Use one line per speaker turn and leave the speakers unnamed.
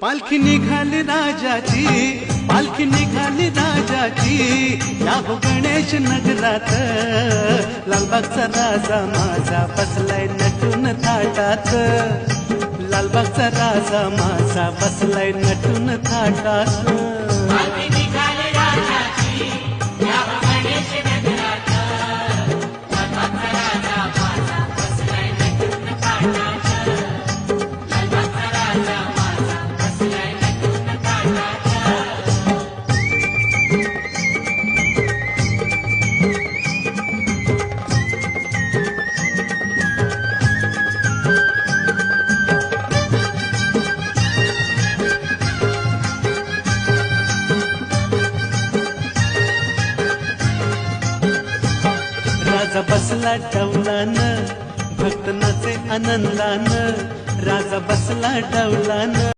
पालखी निघाली राजाची, पालखी निघाली राजाची, या हो गणेश नगरात, लालबागचा राजा माझा बसलाय नटून थाटात, लालबागचा राजा माझा बसलाय नटून थाटात. राजा बसला डौलान, भक्त नाचे आनंदान, राजा बसला डौलान.